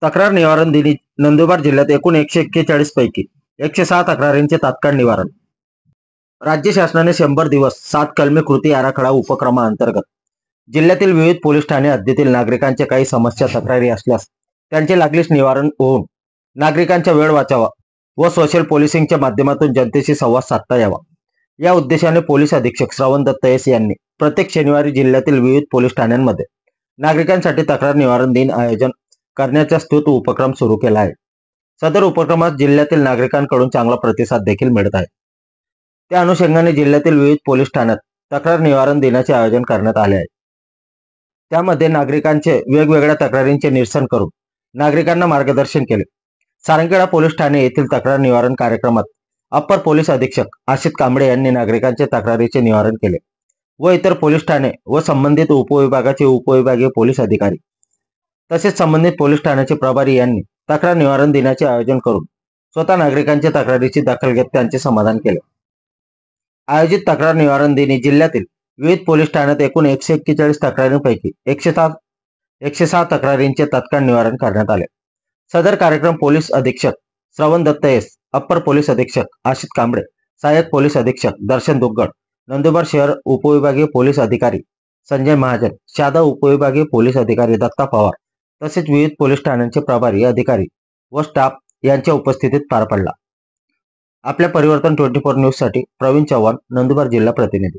तक्रार निवारण दिनी नंदुरबार जिल्ह्यात एकूण 141 पैकी 106 तक्रारींचे तात्काळ निवारण. राज्य शासनाने 100 दिवस 7 कलमी कृती आराखडा उपक्रमाअंतर्गत जिल्ह्यातील विविध पोलीस ठाणे हद्दीतील नागरिकांच्या काही समस्या तक्रारी असल्यास त्यांचे लागलीच निवारण होऊन नागरिकांचा वेळ वाचावा व सोशल पोलिसिंगच्या माध्यमातून जनतेशी संवाद साधता यावा या उद्देशाने पोलीस अधीक्षक श्रवण दत्त एस यांनी प्रत्येक शनिवारी जिल्ह्यातील विविध पोलीस ठाण्यांमध्ये नागरिकांसाठी तक्रार निवारण दिन आयोजन करण्याचा स्तुत उपक्रम सुरू केला आहे. सदर उपक्रमात जिल्ह्यातील नागरिकांकडून चांगला प्रतिसाद देखील मिळत आहे. त्या अनुषंगाने जिल्ह्यातील विविध पोलीस ठाण्यात तक्रार निवारण दिनाचे आयोजन करण्यात आले आहे. त्यामध्ये नागरिकांचे वेगवेगळ्या तक्रारींचे निरसन करून नागरिकांना मार्गदर्शन केले. सारंगखेडा पोलीस ठाणे येथील तक्रार निवारण कार्यक्रमात अप्पर पोलीस अधीक्षक आशित कांबळे यांनी नागरिकांच्या तक्रारीचे निवारण केले व इतर पोलीस ठाणे व संबंधित उपविभागाचे उपविभागीय पोलीस अधिकारी तसेच संबंधित पोलीस ठाण्याचे प्रभारी यांनी तक्रार निवारण दिनाचे आयोजन करून स्वतः नागरिकांच्या तक्रारीची दखल घेत त्यांचे समाधान केले. आयोजित तक्रार निवारण दिनी जिल्ह्यातील विविध पोलीस ठाण्यात एकूण 141 तक्रारींपैकी 106 तक्रारींचे तात्काळ निवारण करण्यात आले. सदर कार्यक्रम पोलीस अधीक्षक श्रवण दत्त एस, अप्पर पोलीस अधीक्षक आशित कांबळे, सहाय्यक पोलीस अधीक्षक दर्शन दुग्गड, नंदुरबार शहर उपविभागीय पोलीस अधिकारी संजय महाजन, शहादा उपविभागीय पोलीस अधिकारी दत्ता पवार तसेच विविध पोलीस ठाण्यांचे प्रभारी अधिकारी व स्टाफ यांच्या उपस्थितीत पार पडला. आपल्या परिवर्तन 24 न्यूज साठी प्रवीण चव्हाण, नंदुरबार जिल्हा प्रतिनिधी.